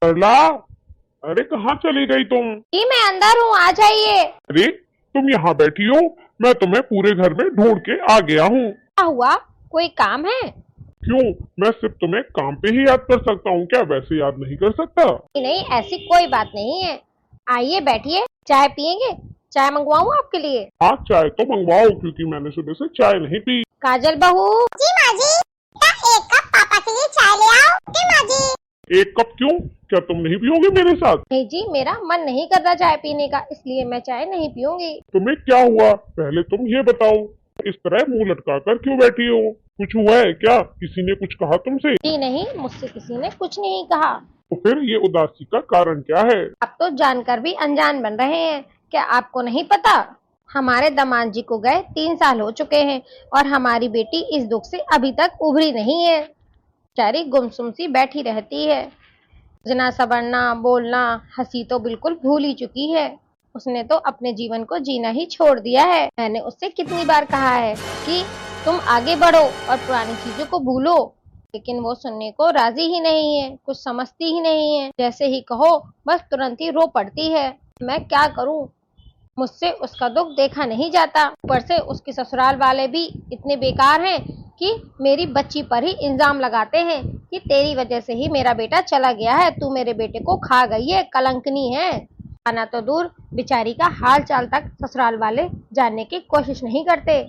सरला, अरे कहाँ चली गई तुम? जी मैं अंदर हूँ, आ जाइए। अरे तुम यहाँ बैठी हो, मैं तुम्हें पूरे घर में ढूंढ के आ गया हूँ। क्या हुआ, कोई काम है? क्यों, मैं सिर्फ तुम्हें काम पे ही याद कर सकता हूँ क्या, वैसे याद नहीं कर सकता? नहीं नहीं, ऐसी कोई बात नहीं है। आइए बैठिए, चाय पियेंगे? चाय मंगवाऊँ आपके लिए? हाँ चाय तो मंगवाओ, क्योंकि मैंने सुबह से चाय नहीं पी। काजल बहू। जी माँ जी, बेटा एक कप पापा के लिए चाय ले आओ। जी माँ जी। एक कप क्यों, क्या तुम नहीं पियोगे मेरे साथ? नहीं जी, मेरा मन नहीं कर रहा चाय पीने का, इसलिए मैं चाय नहीं पीऊंगी। तुम्हें क्या हुआ, पहले तुम ये बताओ, इस तरह मुंह लटका कर क्यों बैठी हो? कुछ हुआ है क्या, किसी ने कुछ कहा तुमसे? जी नहीं, मुझसे किसी ने कुछ नहीं कहा। तो फिर ये उदासी का कारण क्या है? आप तो जानकर भी अनजान बन रहे हैं। क्या आपको नहीं पता, हमारे दामाद जी को गए 3 साल हो चुके हैं और हमारी बेटी इस दुख से अभी तक उभरी नहीं है। बेचारी गुमसुम सी बैठी रहती है, जना संवरना, बोलना, हंसी तो बिल्कुल भूल ही चुकी है। उसने तो अपने जीवन को जीना ही छोड़ दिया है। मैंने उससे कितनी बार कहा है कि तुम आगे बढ़ो और पुरानी चीजों को भूलो, लेकिन वो सुनने को राजी ही नहीं है, कुछ समझती ही नहीं है। जैसे ही कहो बस तुरंत ही रो पड़ती है। मैं क्या करूं, मुझसे उसका दुख देखा नहीं जाता। ऊपर से उसके ससुराल वाले भी इतने बेकार हैं कि मेरी बच्ची पर ही इल्जाम लगाते हैं कि तेरी वजह से ही मेरा बेटा चला गया है, तू मेरे बेटे को खा गई है, कलंकनी है। आना तो दूर, बेचारी का हाल चाल तक ससुराल वाले जानने की कोशिश नहीं करते।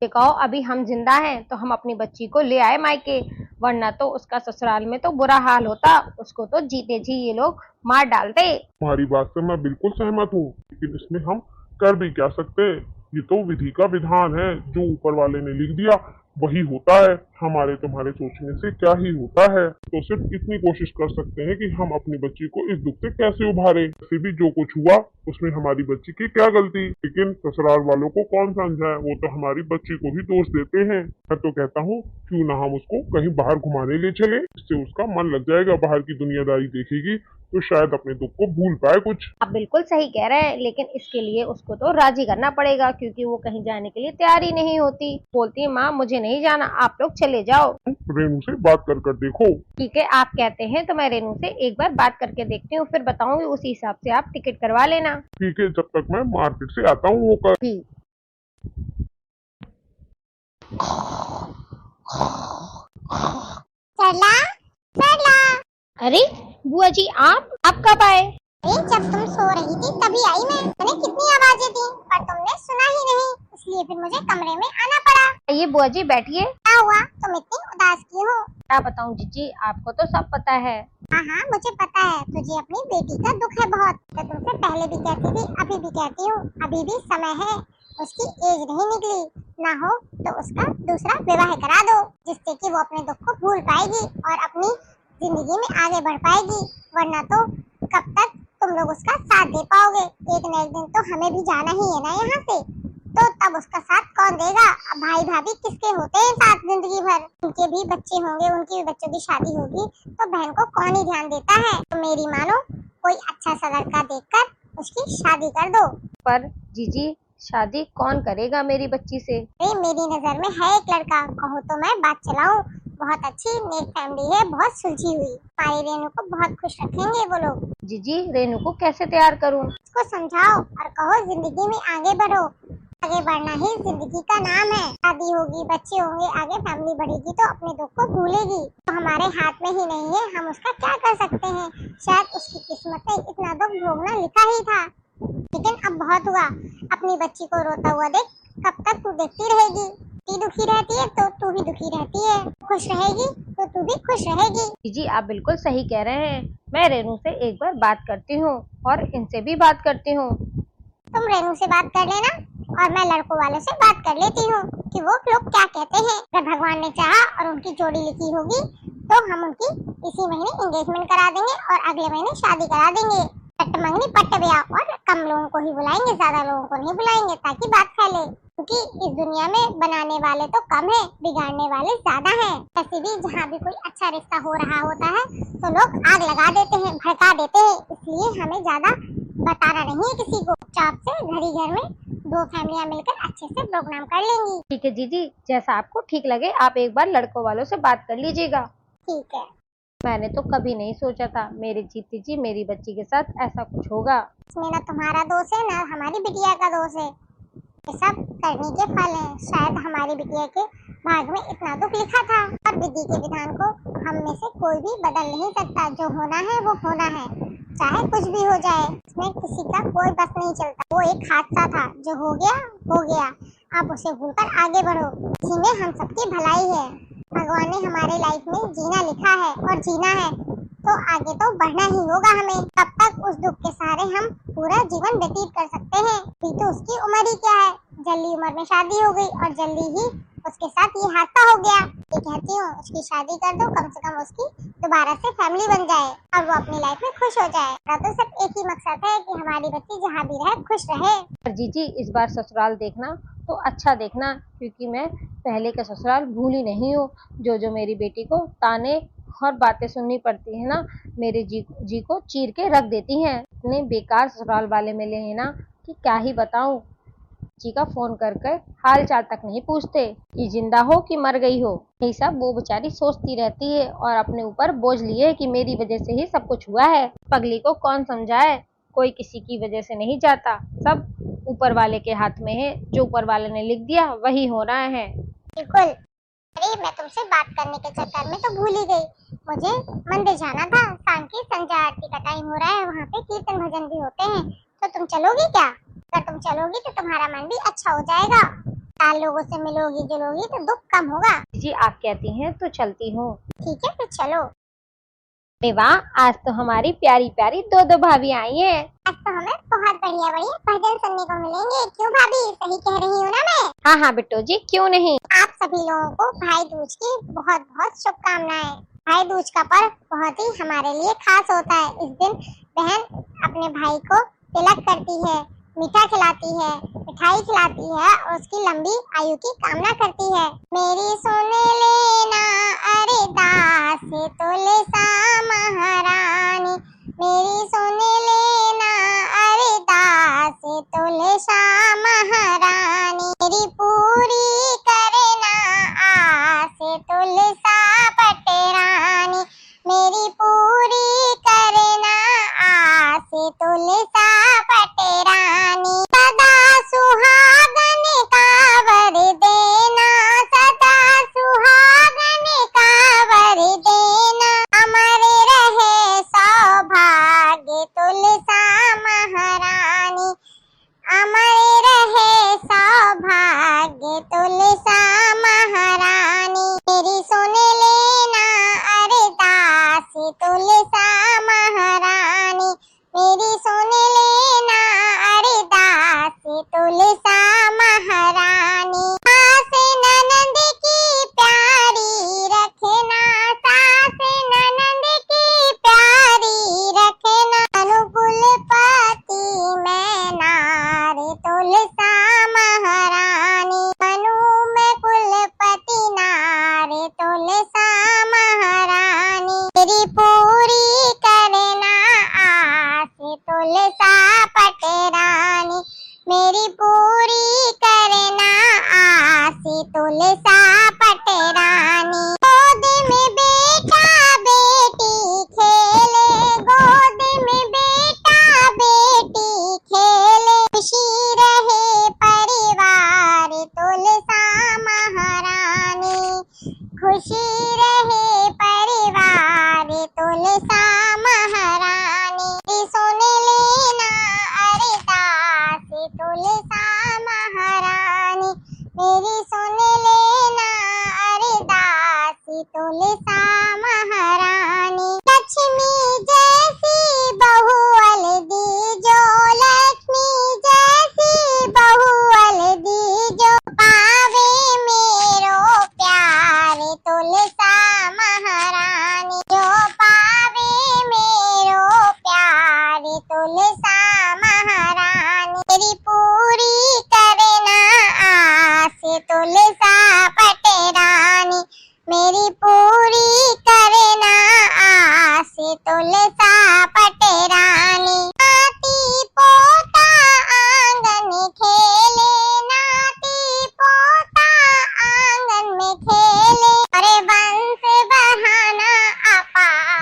ये कहो अभी हम जिंदा हैं तो हम अपनी बच्ची को ले आए मायके, वरना तो उसका ससुराल में तो बुरा हाल होता, उसको तो जीते जी ये लोग मार डालते। तुम्हारी बात से मैं बिल्कुल सहमत हूँ, लेकिन इसमें हम कर भी क्या सकते हैं? ये तो विधि का विधान है, जो ऊपर वाले ने लिख दिया वही होता है। हमारे तुम्हारे सोचने से क्या ही होता है। तो सिर्फ इतनी कोशिश कर सकते हैं कि हम अपनी बच्ची को इस दुख से कैसे उभारे। वैसे भी जो कुछ हुआ उसमें हमारी बच्ची की क्या गलती, लेकिन ससुराल वालों को कौन समझाए, वो तो हमारी बच्ची को ही दोष देते हैं। मैं तो कहता हूँ क्यों ना हम उसको कहीं बाहर घुमाने ले चले, इससे उसका मन लग जाएगा, बाहर की दुनियादारी देखेगी तो शायद अपने दुख को भूल पाए कुछ। आप बिल्कुल सही कह रहे हैं, लेकिन इसके लिए उसको तो राजी करना पड़ेगा, क्योंकि वो कहीं जाने के लिए तैयार ही नहीं होती। बोलती है माँ मुझे नहीं जाना, आप लोग चले जाओ। रेनू से बात कर देखो। ठीक है, आप कहते हैं तो मैं रेनू से एक बार बात करके देखती हूँ, फिर बताऊंगी, उसी हिसाब से आप टिकट करवा लेना। ठीक है, जब तक मैं मार्केट से आता हूँ वो कर। ठीक। सरला, सरला। अरे बुआ जी, आप कब आए? अरे जब तुम सो रही थी तभी आई मैं। मैंने कितनी आवाजें दी पर तुमने सुना ही नहीं, इसलिए फिर मुझे कमरे में आना पड़ा। आइए बुआ जी बैठिए। क्या हुआ, तुम इतनी उदास क्यों हो? क्या बताऊं जीजी, आपको तो सब पता है। हाँ हाँ मुझे पता है, तुझे अपनी बेटी का दुख है बहुत। तो तुमसे पहले भी कहती थी, अभी भी कहती हूँ, अभी भी समय है, उसकी एज नहीं निकली। ना हो तो उसका दूसरा विवाह करा दो, जिससे कि वो अपने दुख को भूल पाएगी और अपनी जिंदगी में आगे बढ़ पाएगी। वरना तो कब तक तुम लोग उसका साथ दे पाओगे? एक न एक दिन तो हमें भी जाना ही है ना यहाँ से, तो तब उसका साथ कौन देगा? अब भाई भाभी किसके होते हैं साथ जिंदगी भर? उनके भी बच्चे होंगे, उनकी भी बच्चों की शादी होगी, तो बहन को कौन ही ध्यान देता है? तो मेरी मानो, कोई अच्छा सा लड़का देखकर उसकी शादी कर दो। पर जीजी, शादी कौन करेगा मेरी बच्ची से? अरे मेरी नजर में है एक लड़का, कहो तो मैं बात चलाऊं। बहुत अच्छी नेक फैमिली है, बहुत सुलझी हुई। हमारी रेनू को बहुत खुश रखेंगे वो लोग। जीजी रेनू को कैसे तैयार करूं? उसको समझाओ और कहो जिंदगी में आगे बढ़ो। आगे बढ़ना ही जिंदगी का नाम है। शादी होगी, बच्चे होंगे, आगे फैमिली बढ़ेगी तो अपने दुख को भूलेगी। तो हमारे हाथ में ही नहीं है, हम उसका क्या कर सकते हैं? शायद उसकी किस्मत में इतना दुख भोगना लिखा ही था, लेकिन अब बहुत हुआ। अपनी बच्ची को रोता हुआ देख, कब तक तू देखती रहेगी? ती दुखी रहती है तो तू भी दुखी रहती है, खुश रहेगी तो तू भी खुश रहेगी। जीजी आप बिल्कुल सही कह रहे हैं, मैं रेनू से एक बार बात करती हूँ और इनसे भी बात करती हूँ। तुम रेनू से बात कर लेना और मैं लड़कों वाले से बात कर लेती हूँ कि वो लोग क्या कहते हैं। अगर भगवान ने चाहा और उनकी जोड़ी लिखी होगी तो हम उनकी इसी महीने एंगेजमेंट करा देंगे और अगले महीने शादी करा देंगे। पट्ट मंगनी पट्ट ब्याह, और कम लोगों को ही बुलाएंगे, ज्यादा लोगों को नहीं बुलाएंगे, ताकि बात फैले। क्योंकि इस दुनिया में बनाने वाले तो कम है, बिगाड़ने वाले ज्यादा हैं। वैसे भी जहाँ भी कोई अच्छा रिश्ता हो रहा होता है तो लोग आग लगा देते हैं, भड़का देते हैं। इसलिए हमें ज्यादा बताना नहीं है किसी को। चाप से घर ही घर में दो फैमिलियां मिलकर अच्छे से प्रोग्राम कर लेंगी। ठीक है जीजी, जैसा आपको ठीक लगे आप एक बार लड़कों वालों से बात कर लीजिएगा। ठीक है। मैंने तो कभी नहीं सोचा था मेरी जीती जी मेरी बच्ची के साथ ऐसा कुछ होगा। इसमें ना तुम्हारा दोष है ना हमारी बिटिया का दोष है। ये सब करने के फल हैं। शायद हमारी बिटिया के भाग में इतना दुख लिखा था और विधि के विधान को हम में से कोई भी बदल नहीं सकता। जो होना है वो होना है, चाहे कुछ भी हो जाए। इसमें किसी का कोई बस नहीं चलता। वो एक हादसा था, जो हो गया हो गया। आप उसे भूलकर आगे बढ़ो। इसी में हम सबकी भलाई है। भगवान ने हमारे लाइफ में जीना लिखा है और जीना है तो आगे तो बढ़ना ही होगा हमें। तब तक उस दुख के सहारे हम पूरा जीवन व्यतीत कर सकते हैं। अभी तो उसकी उम्र ही क्या है, जल्दी उम्र में शादी हो गई और जल्दी ही उसके साथ ये हादसा हो गया। ये कहती हूँ उसकी शादी कर दो, कम से कम उसकी दोबारा से फैमिली बन जाए और वो अपनी लाइफ में खुश हो जाए। तो सिर्फ एक ही मकसद है कि हमारी बच्ची जहाँ भी रहे खुश रहे। पर जीजी इस बार ससुराल देखना तो अच्छा देखना, क्योंकि मैं पहले का ससुराल भूली नहीं हूँ। जो मेरी बेटी को ताने और बातें सुननी पड़ती है ना, मेरे जी को चीर के रख देती हैं। इतने बेकार ससुराल वाले मिले हैं ना कि क्या ही बताऊं। जी का फोन कर हाल चाल तक नहीं पूछते कि जिंदा हो कि मर गई हो। यही सब वो बेचारी सोचती रहती है और अपने ऊपर बोझ लिए कि मेरी वजह से ही सब कुछ हुआ है। पगली को कौन समझाए, कोई किसी की वजह से नहीं जाता, सब ऊपर वाले के हाथ में है। जो ऊपर वाले ने लिख दिया वही हो रहा है। बिल्कुल। अरे मैं तुमसे बात करने के चक्कर में तो भूल ही गई। मुझे मंदिर जाना था। शाम की संध्या आरती का टाइम हो रहा है, वहाँ पे कीर्तन भजन भी होते हैं। तो तुम चलोगी क्या? अगर तुम चलोगी तो तुम्हारा मन भी अच्छा हो जाएगा। 4 लोगों से मिलोगी जुलोगी तो दुख कम होगा। जी आप कहती हैं तो चलती हूँ। ठीक है फिर चलो। अरे वाह, आज तो हमारी प्यारी प्यारी दो भाभी आई हैं। आज तो हमें बहुत बढ़िया बढ़िया भजन सुनने को मिलेंगे। क्यों भाभी, सही कह रही हूँ ना मैं? हाँ हाँ बिट्टू जी, क्यों नहीं। आप सभी लोगों को भाई दूज की बहुत बहुत शुभकामनाएं। भाई दूज का पर्व बहुत ही हमारे लिए खास होता है। इस दिन बहन अपने भाई को तिलक करती है, मीठा खिलाती है, मिठाई खिलाती है और उसकी लंबी आयु की कामना करती है। मेरी सुन लेना अरे दास तुलसा महारानी, मेरी सुन लेना अरे दास तुलसा महारानी, मेरी पूरी करना आस तुलसा पटरानी, मेरी पूरी करना आस तुलसा पटरानी, सदा सुहागन का वर देना, सदा सुहागन का वर देना, अमर रहे सौभाग्य तुलसा महारानी, अमर रहे सौभाग्य तुलसा महारानी, मेरी सुन लेना अरे दास तुलसा महारानी, मेरी सुन लेना अरे दास तुलसा महारानी, सास ननद की प्यारी रखना, सास ननद की प्यारी रखना, अनुकूल पति मैं नारी तुलसा महारानी, मनु में कुलपति नारी तुलसा महारानी, मेरी पूरी करना आस तुलसा पटरानी, मेरी पूरी करना आस तुलसा पटरानी, गोद में बेटा बेटी खेले, गोद में बेटा बेटी खेले, खुशी रहे परिवार तुलसा महारानी, खुशी रहे परिवार तुलसा महारानी, सुन लेना अरे दास तुलसा महारानी, मेरी सुन लेना अरे दास तुलसा महारानी, लक्ष्मी जैसी बहू अल दीजो, लक्ष्मी जैसी बहू अल दीजो, पावे मेरो प्यार तुलसा महारानी, जो पावे मेरो प्यार तुलसा महारानी, मेरी पूरी करना आस तुलसा पटरानी, मेरी पूरी करना आस तुलसा पटरानी, नाती पोता आंगन खेले, नाती पोता आंगन में खेले, अरे वंश बढ़ाना अपार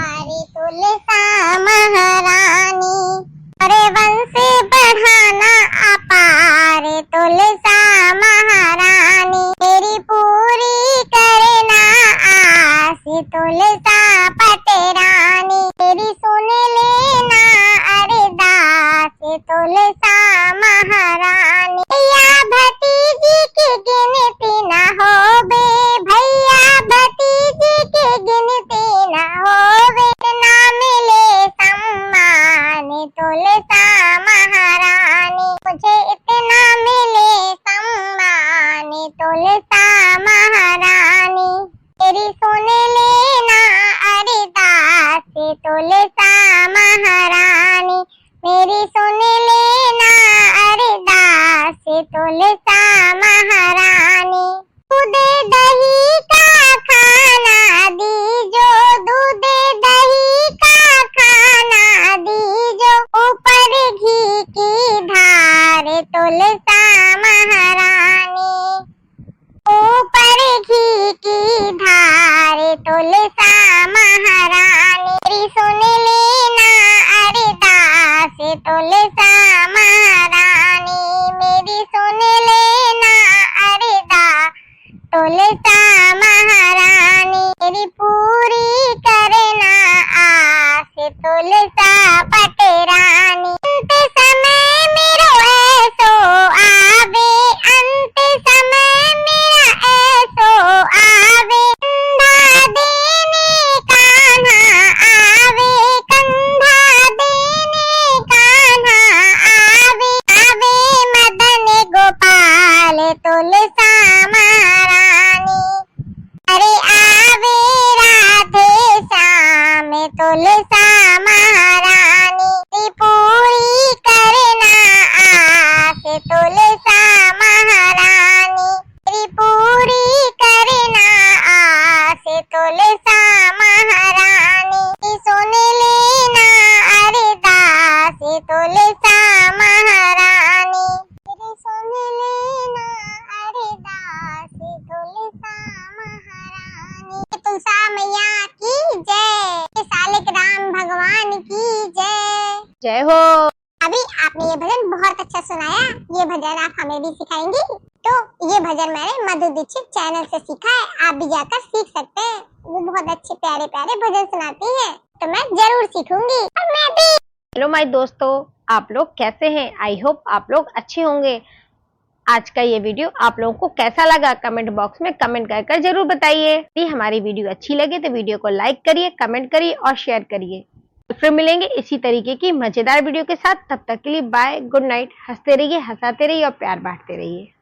महारानी, मेरी सुन लेना अरदास तुलसा महारानी। दूध दही का खाना दीजो, दूध दही का खाना दीजो, ऊपर घी की धार तुलसा महारानी, ऊपर घी की धार तुलसा महारानी। मेरी सुन लेना अरदास तुलसा महारानी, मेरी सुन लेना अरदास तुलसा महारानी। मेरी पूरी करना आस तुलसा पटरानी। अंत समय मेरो ऐसो आवे, अंत समय मेरा ऐसो आवे, कंधा देने कान्हा आवे, कंधा देने कान्हा आवे, आवे मदन गोपाल तुलसा महारानी, अरे आवे राधे श्याम तुलसा महारानी। पूरी करना आस तुलसा महारानी, मेरी पूरी करना आस तुलसा महारानी। सुन लेना अरदास तुलसा महारानी, मेरी सुन लेना अरदास तुलसा महारानी। तुलसा मैया की जय, सालिक राम भगवान की जय। जय हो। अभी आपने ये भजन बहुत अच्छा सुनाया, ये भजन आप हमें भी सिखाएंगी? तो ये भजन मैंने मधु दीक्षित चैनल से सीखा है, आप भी जाकर सीख सकते हैं। वो बहुत अच्छे प्यारे प्यारे भजन सुनाती है, तो मैं जरूर सीखूंगी। और मैं भी। हेलो माय दोस्तों, आप लोग कैसे हैं? आई होप आप लोग अच्छे होंगे। आज का ये वीडियो आप लोगों को कैसा लगा कमेंट बॉक्स में कमेंट कर जरूर बताइए। यदि हमारी वीडियो अच्छी लगे तो वीडियो को लाइक करिए, कमेंट करिए और शेयर करिए। फिर मिलेंगे इसी तरीके की मजेदार वीडियो के साथ। तब तक के लिए बाय, गुड नाइट। हंसते रहिए, हंसाते रहिए और प्यार बांटते रहिए।